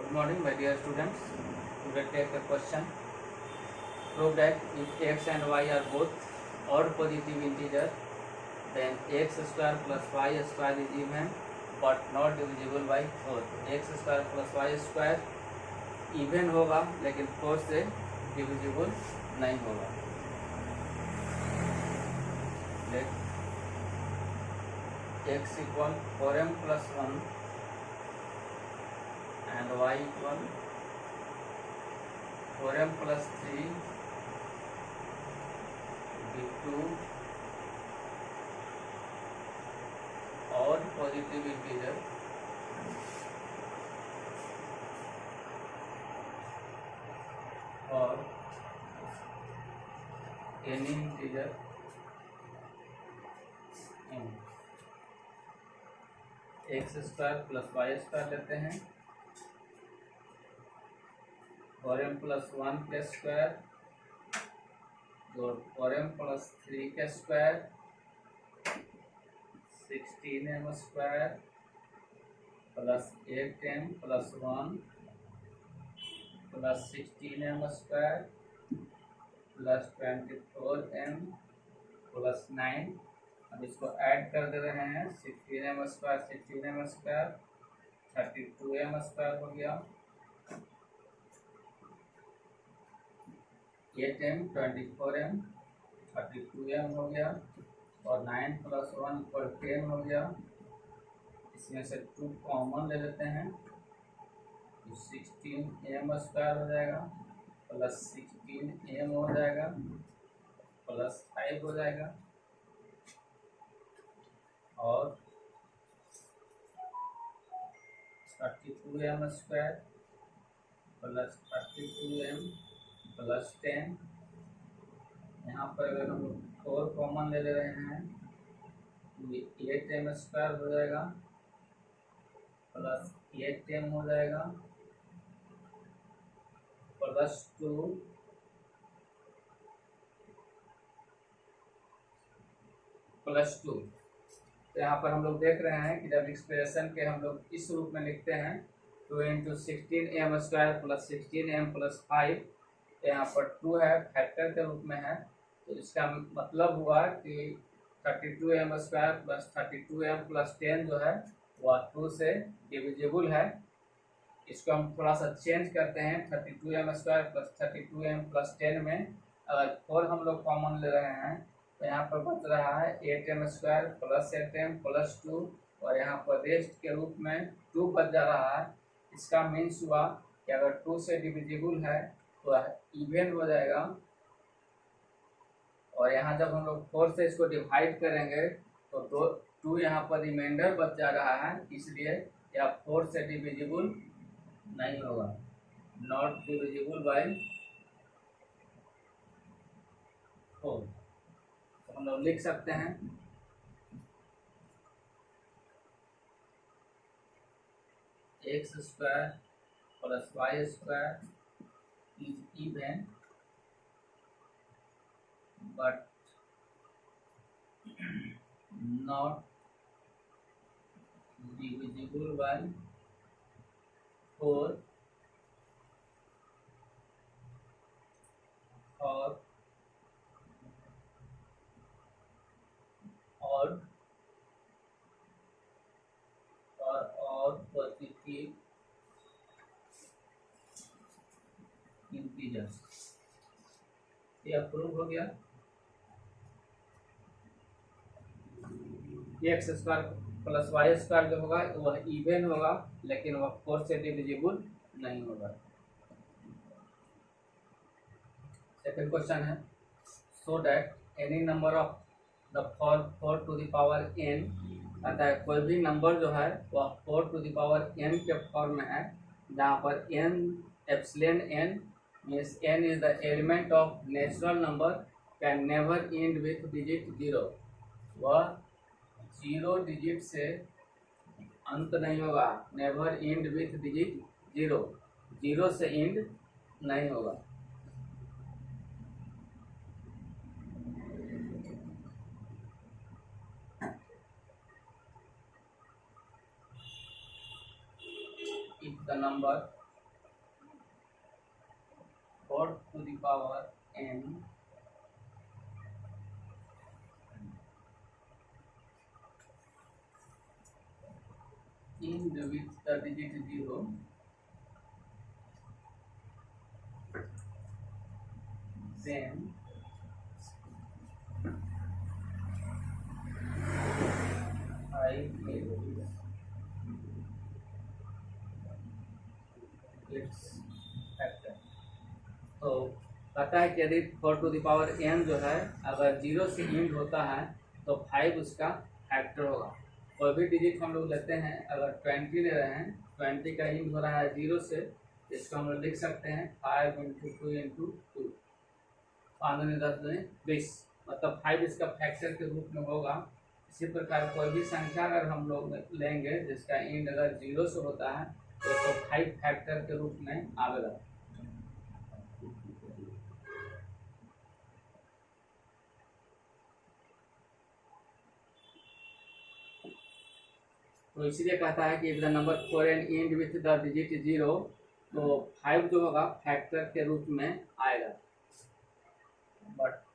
Good morning, my dear students. Today take a question. Prove that if x and y are both odd positive integers, then x square plus y square is even but not divisible by 4. x square plus y square even होगा लेकिन 4 से divisible नहीं होगा. Let x equal 4m plus 1 and y equal 4m plus 3 be 2 odd positive integer or any integer m. x square plus y square लेते हैं, 4m plus 1 के square और 4m plus 3 के square 16m square plus 8m plus 1 plus 16m square plus 24m plus 9. अब इसको add कर दे रहे हैं, 16m स्क्वायर 32m स्क्वायर हो गया, 8m 24m 32m हो गया और 9 प्लस 1 पर 10 हो गया. इसमें से 2 कॉमन ले लेते हैं तो 16m स्क्वायर हो जाएगा प्लस 16m हो जाएगा प्लस 5 हो जाएगा और 32m square plus 32m plus 10. यहाँ पर अगर हम 4 कॉमन ले रहे हैं तो ये 8m स्क्वायर हो जाएगा प्लस 8m हो जाएगा प्लस 2 प्लस 2. तो यहाँ पर हम लोग देख रहे हैं कि जब एक्सप्रेशन के हम लोग इस रूप में लिखते हैं 2 into 16m square plus 16m plus 5, यहाँ पर 2 है, फैक्टर के रूप में है, तो इसका मतलब हुआ कि 32m square plus 32m plus 10 जो है वह 2 से डिविजिबल है. इसको हम थोड़ा सा चेंज करते हैं, 32m square plus 32m plus 10 में अगर 4 हम लोग कॉमन ले रहे हैं तो यहाँ पर बच रहा है 8m square plus 8m plus 2 और यहाँ पर रेस्ट के रूप में 2 बच जा रहा है. इसका मीन्स हुआ कि अगर 2 से डिविजिबल है तो इवन हो जाएगा और यहाँ जब हम लोग 4 से इसको डिवाइड करेंगे तो 2 यहाँ पर रिमाइंडर बच जा रहा है, इसलिए यह 4 से डिविजिबल नहीं होगा, नॉट डिविजिबल बाय 4. हम लोग लिख सकते हैं x square plus y square is even but not divisible by 4 और पॉजिटिव इंटीजर्स. यह प्रूव हो गया. X square plus y square जो होगा वह इवन होगा लेकिन वह 4 से डिविजिबल नहीं होगा. सेकंड क्वेश्चन है, so that any number of the 4 to the power n, अतः कोई भी नंबर जो है वह 4 टू द पावर n के फॉर्म में है, जहाँ पर n epsilon n means n is the element of natural number can never end with digit 0. वह 0 डिजिट से अंत नहीं होगा, नेवर एंड विथ डिजिट 0, 0 से एंड नहीं होगा. if the number 4 to the power n in with the digit 0, then I will its factor. तो कहता है कि यदि 4 टू द पावर n जो है अगर 0 से इंड होता है तो 5 उसका फैक्टर होगा। कोई भी डिजिट हम लोग लेते हैं, अगर 20 ले रहे हैं, 20 का इंड हो रहा है 0 से, इसको हम लोग लिख सकते हैं 5 इंटू 2 इंटू 2, 5×10=20, मतलब 5 इसका फैक्टर के रूप में होगा। इसी प्रकार कोई भी संख्या अगर हम लोग लेंगे जिसका इंड अगर 0 से होता है तो इसको 5 फैक्टर के रूप में आवेगा। तो इसलिए कहता है कि if the number 4 and and with the digit 0, तो 5 जो होगा फैक्टर के रूप में आएगा। बट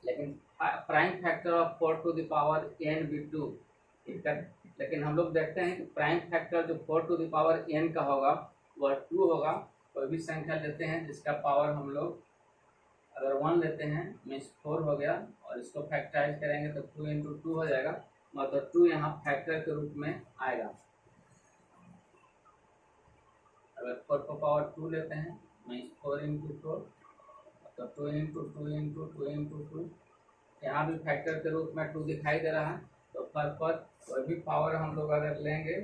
लेकिन prime factor of 4 to the power n भी 2, लेकिन हम लोग देखते हैं कि प्राइम फैक्टर जो 4 टू द पावर n का होगा वह 2 होगा। कोई भी संख्या लेते हैं जिसका पावर हम लोग अगर 1 लेते हैं मीन्स 4 हो गया, और इसको फैक्टराइज करेंगे तो 2 इंटू 2 हो जाएगा, मतलब 2 यहाँ फैक्टर के रूप में आएगा। अगर 4 को पावर 2 लेते हैं मीन्स 4 इंटू 4, मतलब 2 इंटू 2 इंटू 2 इंटू 2, यहाँ भी फैक्टर के रूप में 2 दिखाई दे रहा है। तो पर कोई भी पावर हम लोग अगर लेंगे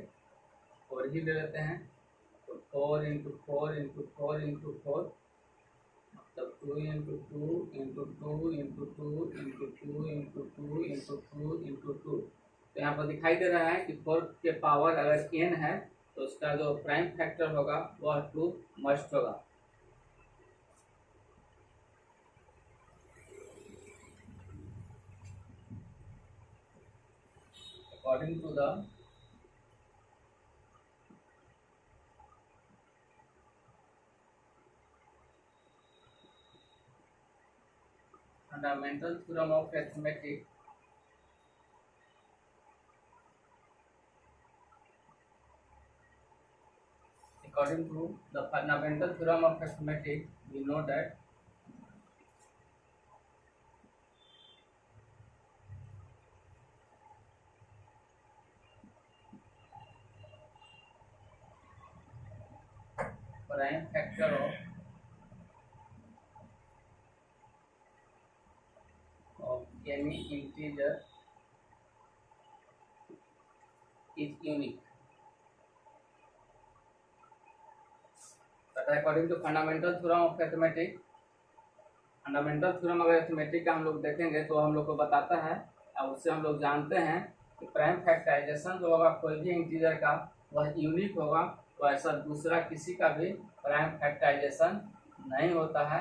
4 ही ले लेते हैं, तो 4 इंटू 4 इंटू 4 इंटू 4, मतलब 2 into 2 into 2 into 2 into 2 into 2 into 2 into 2। तो यहाँ पर दिखाई दे रहा है कि 4 के पावर अगर n है तो उसका जो प्राइम फैक्टर होगा वह 2 मस्ट होगा। According to the fundamental theorem of arithmetic, according to the fundamental theorem of arithmetic, we know that prime factor of any integer is unique. According to fundamental theorem of arithmetic, fundamental theorem अगर arithmetic का हम लोग देखेंगे तो हम लोग को बताता है, और उससे हम लोग जानते हैं कि प्राइम फैक्टराइजेशन जो होगा कोई भी इंटीजर का वह यूनिक होगा, वैसा दूसरा किसी का भी प्राइम फैक्टराइजेशन नहीं होता है।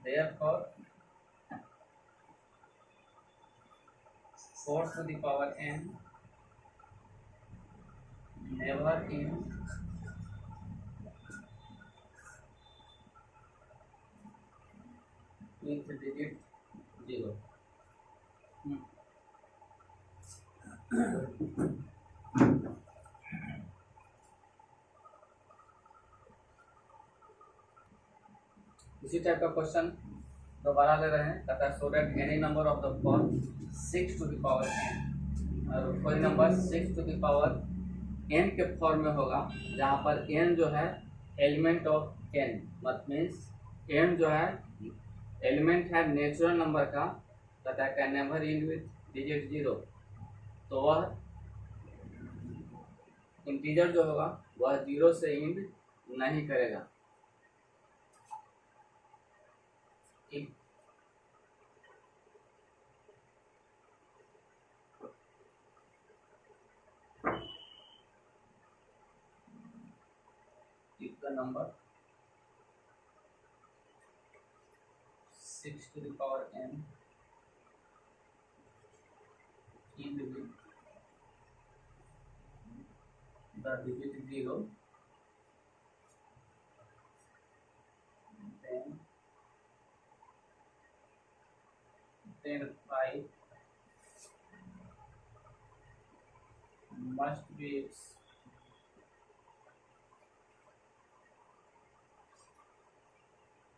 Therefore 4 to the power n never in with digit 0। इसी टाइप का क्वेश्चन दोबारा ले रहे हैं, कहता है so that any number of the form 6 to the power n, और कोई number 6 to the power n के फॉर्म में होगा जहाँ पर n जो है एलिमेंट ऑफ n, मत मीन्स n जो है एलिमेंट है नेचुरल नंबर का, कहता है can never end with digit 0, तो वह इंटीजर जो होगा वह 0 से एंड नहीं करेगा। the number 6 to the power n in with the digit 0, then 5 must be its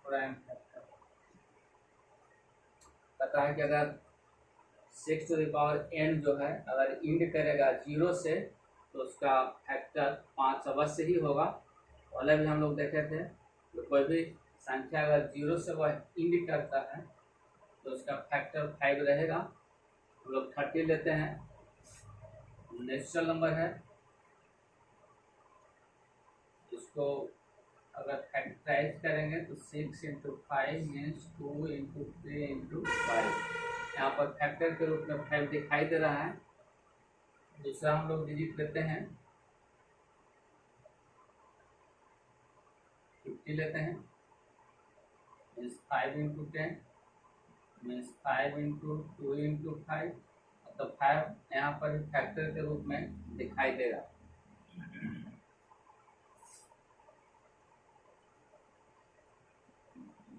prime factor। पता है कि अगर 6 to the power n जो है अगर इंड करेगा 0 से तो उसका फैक्टर 5 अवश्य ही होगा। पहले भी हम लोग देखे थे तो कोई भी संख्या अगर 0 से वह इंड करता है तो उसका फैक्टर 5 रहेगा। हम लोग 30 लेते हैं, नेचुरल नंबर है, इसको अगर फैक्टराइज करेंगे तो 6 इंटू 5 मीन्स 2 इंटू 3 इंटू 5। यहाँ पर फैक्टर के रूप में 5 दिखाई दे रहा है। दूसरा हम लोग डिजिट लेते हैं, 50 लेते हैं, means 5 into 10 means 5 into 2 into 5, तो 5 यहाँ पर फैक्टर के रूप में दिखाई देगा।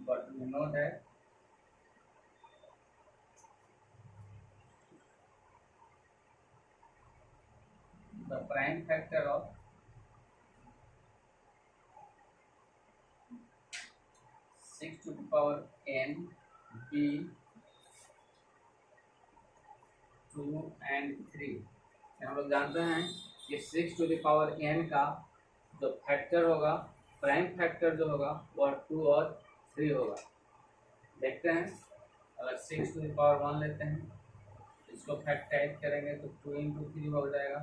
But we know that the prime factor of 6 to the power n be 2 and 3। हम लोग जानते हैं कि 6 to the power n का जो फैक्टर होगा, प्राइम फैक्टर जो होगा वह 2 और 3 होगा। देखते हैं, अगर 6 to the power 1 लेते हैं, इसको फैक्टराइज करेंगे तो 2 इंटू 3 हो जाएगा।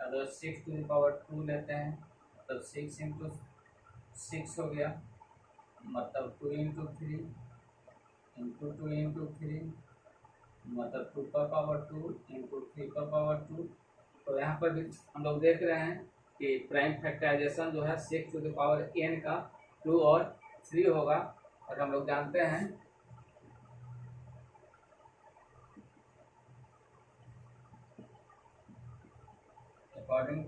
अगर 6 to the power 2 लेते हैं तो 6 इंटू 6 हो गया, मतलब 2 इंटू 3 इंटू 2 इंटू 3 मतलब 2 का पावर 2 इंटू 3 का पावर 2। तो यहाँ पर भी हम लोग देख रहे हैं कि प्राइम फैक्टराइजेशन जो है 6 to the power n का 2 और 3 होगा। और हम लोग जानते हैं according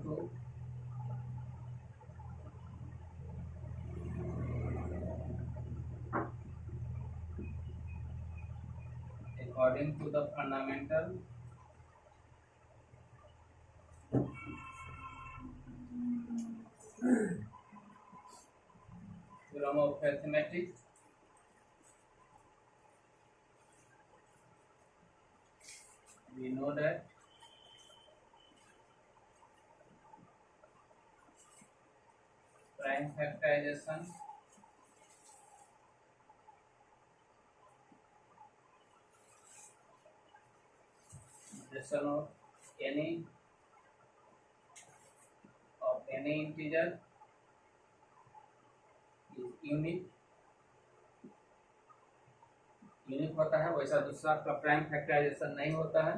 to the fundamental theorem of arithmetic, we know that prime factorization of any integer is unique होता है, वैसा दूसरा का प्राइम फैक्टराइजेशन नहीं होता है।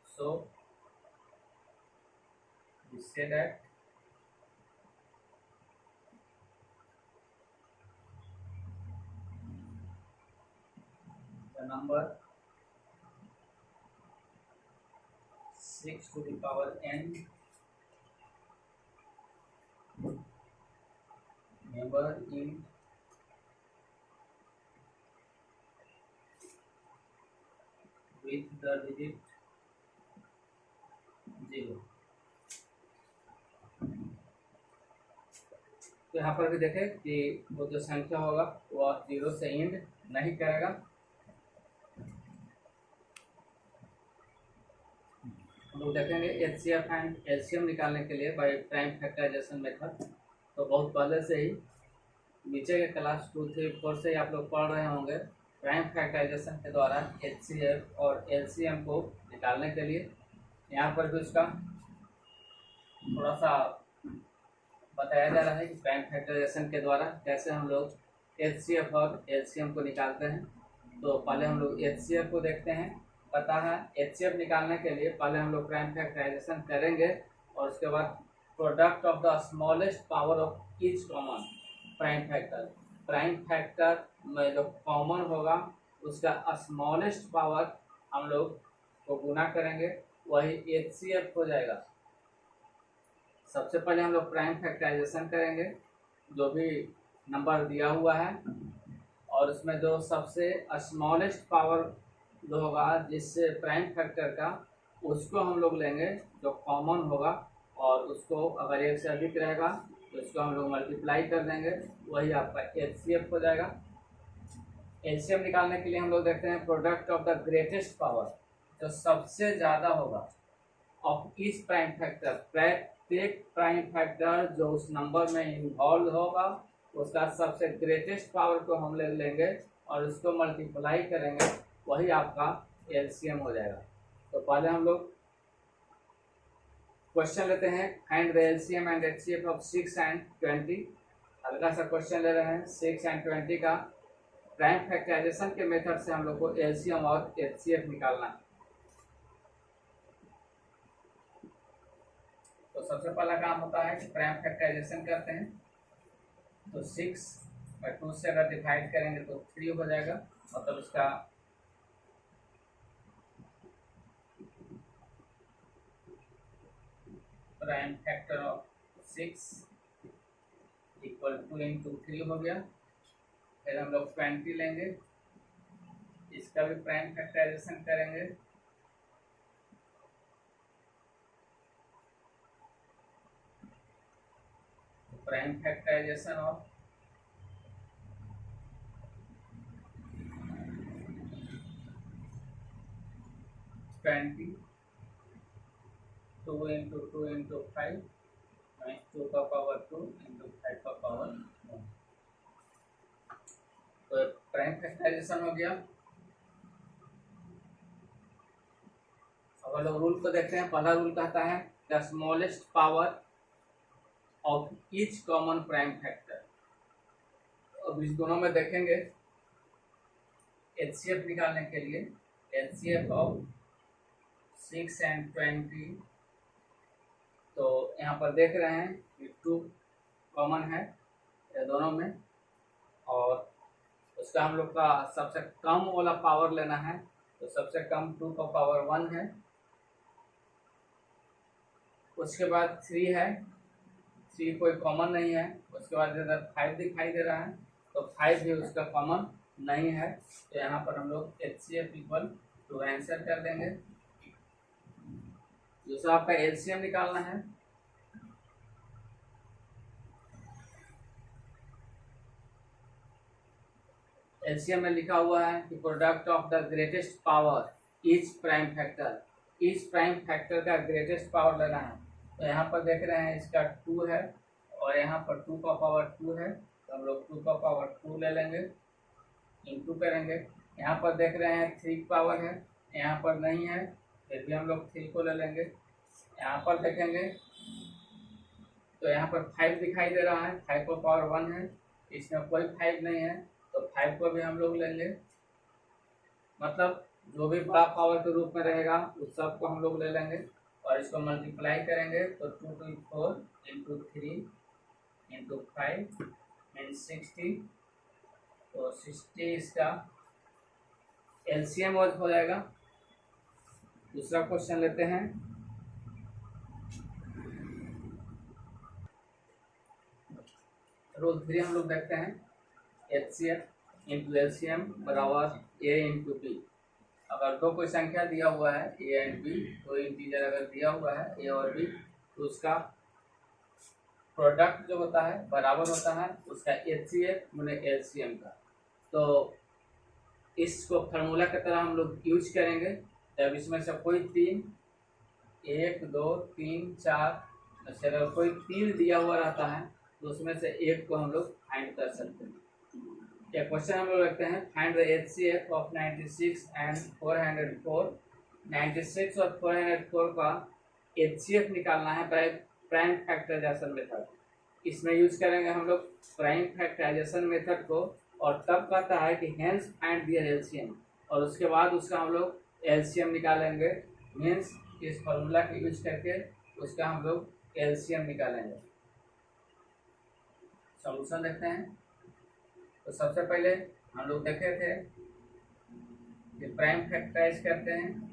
सो we say that the number 6 to the power n number in with the digit 0। तो यहाँ पर भी देखें कि वो जो संख्या होगा वह 0 से एंड नहीं करेगा। हम लोग देखेंगे एचसीएफ एंड एलसीएम निकालने के लिए बाय प्राइम फैक्टराइजेशन मेथड। तो बहुत पहले से ही नीचे के क्लास 2, 3, 4 से ही आप लोग पढ़ रहे होंगे प्राइम फैक्टराइजेशन के द्वारा एचसीएफ और एलसीएम को निकालने के लिए। यहाँ पर भी उसका थोड़ा सा बताया जा रहा है कि प्राइम फैक्टराइजेशन के द्वारा कैसे हम लोग एचसीएफ और एलसीएम को निकालते हैं। तो पहले हम लोग एचसीएफ को देखते हैं। पता है एचसीएफ निकालने के लिए पहले हम लोग प्राइम फैक्टराइजेशन करेंगे और उसके बाद product of the smallest power of each common, prime factor में जो कॉमन होगा उसका स्मॉलेस्ट पावर हम लोग को गुना करेंगे, वही HCF हो जाएगा। सबसे पहले हम लोग प्राइम फैक्टराइजेशन करेंगे जो भी नंबर दिया हुआ है, और उसमें जो सबसे स्मॉलेस्ट पावर जो होगा जिससे प्राइम फैक्टर का, उसको हम लोग लेंगे जो कॉमन होगा, और उसको अगर एक से अधिक रहेगा तो इसको हम लोग मल्टीप्लाई कर देंगे, वही आपका HCF हो जाएगा। LCM निकालने के लिए हम लोग देखते हैं product of the greatest power, जो सबसे ज़्यादा होगा ऑफ ईच प्राइम फैक्टर, प्रत्येक प्राइम फैक्टर जो उस नंबर में इन्वॉल्व होगा उसका सबसे ग्रेटेस्ट पावर को हम ले लेंगे और उसको मल्टीप्लाई करेंगे, वही आपका LCM हो जाएगा। तो पहले हम लोग क्वेश्चन लेते हैं, find the LCM and HCF of 6 and 20। हल्का सा क्वेश्चन ले रहे हैं, 6 and 20 का प्राइम फैक्टराइजेशन के मेथड से हम लोग को LCM और HCF निकालना है। तो सबसे पहला काम होता है कि प्राइम फैक्टराइजेशन करते हैं, तो 6 और 2 से अगर डिवाइड करेंगे तो 3 हो जाएगा, मतलब इसका prime factor of 6 equal two into 3 हो गया। फिर हम लोग 20 लेंगे, इसका भी प्राइम फैक्टराइजेशन करेंगे, prime factorization of 20 2 into 2 into 5 2 का पावर 2 इंटू 5 का पावर 1। तो प्राइम फैक्टराइजेशन हो गया। अब हम लोग रूल को देखते हैं। पहला रूल कहता है the smallest power of each common prime factor. अब इस दोनों में देखेंगे HCF निकालने के लिए, HCF ऑफ 6 and 20, तो यहाँ पर देख रहे हैं कि 2 कॉमन है ये दोनों में, और उसका हम लोग का सबसे कम वाला पावर लेना है, तो सबसे कम 2 का पावर 1 है, उसके बाद 3 है, 3 कोई कॉमन नहीं है, उसके बाद इधर 5 दिखाई दे रहा है, तो 5 भी उसका कॉमन नहीं है, तो यहाँ पर हम लोग HCF इक्वल टू आंसर कर देंगे। दूसरा आपका LCM निकालना है, LCM में लिखा हुआ है कि product of the greatest power each prime factor, each prime factor का ग्रेटेस्ट पावर लेना है। तो यहाँ पर देख रहे हैं इसका 2 है और यहाँ पर 2 का पावर 2 है, तो हम लोग 2 का पावर 2 ले लेंगे, इंटू करेंगे। यहाँ पर देख रहे हैं 3 पावर है, यहाँ पर नहीं है, फिर भी हम लोग 3 को ले लेंगे। यहाँ पर देखेंगे तो यहाँ पर 5 दिखाई दे रहा है, 5 का पावर 1 है, इसमें कोई 5 नहीं है, तो 5 को भी हम लोग लेंगे। मतलब जो भी बड़ा पावर के रूप में रहेगा उस सब को हम लोग ले लेंगे और इसको मल्टीप्लाई करेंगे, तो 2 to 4 इंटू 3 इंटू 5 मीन्स 60, तो 60 इसका LCM हो जाएगा। दूसरा क्वेश्चन लेते हैं, रूल 3 हम लोग देखते हैं, HCF इंटू LCM बराबर A इंटू B। अगर दो कोई संख्या दिया हुआ है A एंड B, तो इंटीजर अगर दिया हुआ है A और B, तो उसका प्रोडक्ट जो होता है बराबर होता है उसका HCF गुने LCM का। तो इसको फार्मूला की तरह हम लोग यूज करेंगे। जब इसमें से कोई 3 1 2 3 4 ऐसे अगर कोई 3 दिया हुआ रहता है तो उसमें से एक को हम लोग फाइंड कर सकते हैं। ये क्वेश्चन हम लोग रखते हैं, find the HCF of 96 and 404। 96 और 404 का HCF निकालना है प्राइम फैक्टराइजेशन मेथड। इसमें यूज करेंगे हम लोग प्राइम फैक्टराइजेशन मेथड को, और तब कहता है कि हेंस फाइंड दियर LCM, और उसके बाद उसका हम लोग LCM निकालेंगे, मीन्स इस फॉर्मूला का यूज करके उसका हम लोग LCM निकालेंगे। सॉल्यूशन देखते हैं। तो सबसे पहले हम लोग देखे थे कि प्राइम फैक्टराइज करते हैं।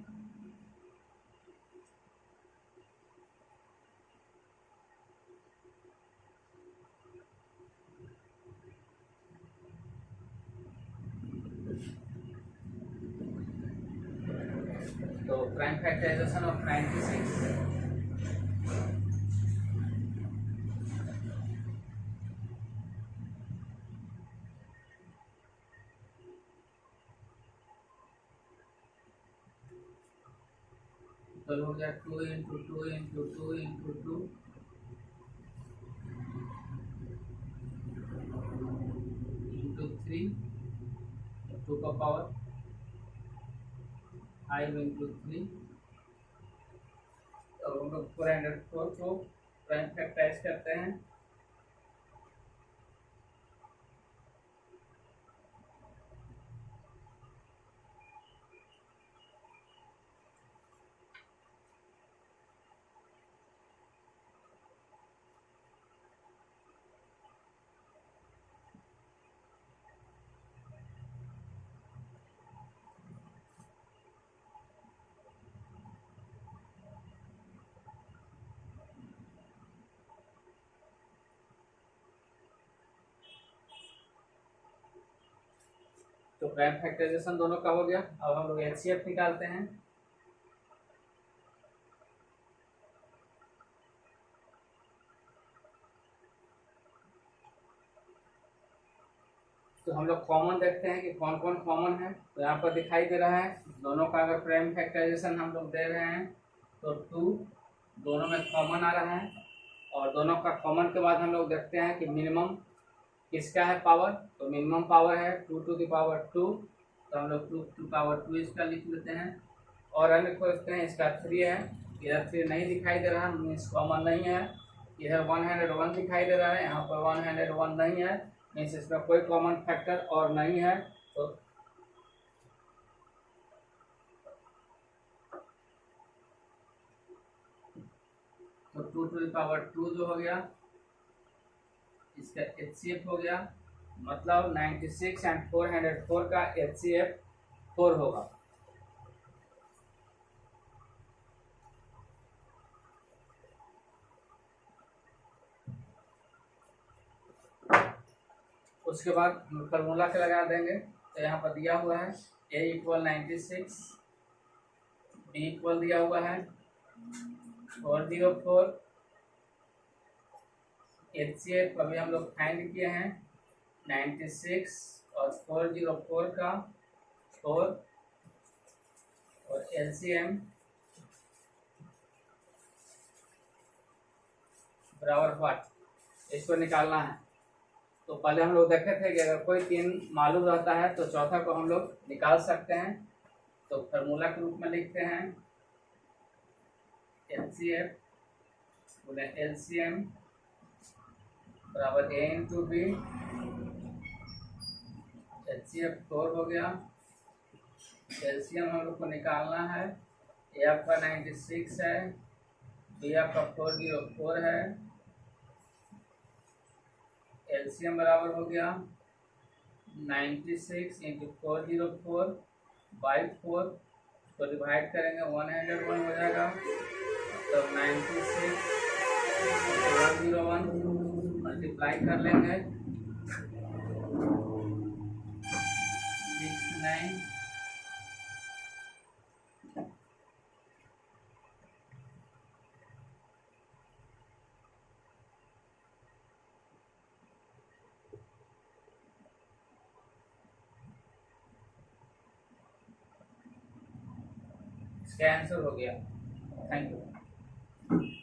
तो प्राइम फैक्टराइजेशन ऑफ 96 तो हो गया 2 इंटू 2 इंटू 2 इंटू 2 इंटू 3 2 का पावर 5 इंटू 3। तो हम लोग 404 को प्राइम फैक्टराइज करते हैं। तो प्राइम फैक्टराइजेशन दोनों का हो गया। अब हम लोग एचसीएफ निकालते हैं। तो हम लोग कॉमन देखते हैं कि कौन कौन कॉमन है। तो यहाँ पर दिखाई दे रहा है दोनों का अगर प्राइम फैक्टराइजेशन हम लोग दे रहे हैं तो 2 दोनों में कॉमन आ रहा है। और दोनों का कॉमन के बाद हम लोग देखते हैं कि मिनिमम किसका है पावर। तो मिनिमम पावर है 2 टू द पावर 2। तो हम लोग 2 टू पावर 2 इसका लिख लेते हैं। और अन्य खोजते हैं, इसका 3 है, इधर 3 नहीं दिखाई दे रहा, मीन्स कॉमन नहीं है। इधर 101 दिखाई दे रहा है, यहाँ पर 101 नहीं है, मीन्स इसमें कोई कॉमन फैक्टर और नहीं है। तो तो 2 टू द पावर 2 जो हो गया इसका एचसीएफ हो गया, मतलब 96 एंड 404 का एचसीएफ 4 होगा। उसके बाद हम फार्मूला के लगा देंगे। तो यहाँ पर दिया हुआ है a इक्वल 96, b इक्वल दिया हुआ है 404, एचसीएफ अभी हम लोग फाइंड किए हैं 96 और 404 का 4 और एलसीएम बराबर व्हाट, इसको निकालना है। तो पहले हम लोग देखे थे कि अगर कोई 3 मालूम रहता है तो चौथा को हम लोग निकाल सकते हैं। तो फार्मूला के रूप में लिखते हैं एचसीएफ बोले एलसीएम बराबर ए इंटू बी। एचसीएफ 4 हो गया, एलसीएम हम लोग को निकालना है। ए आपका 96 है, बी आपका 404 है। एलसीएम बराबर हो गया 96 इंटू 404 बाई 4, तो डिवाइड करेंगे 101 हो जाएगा। तो 96 101 मल्टीप्लाई कर लेंगे 69 इसका आंसर हो गया। Thank you.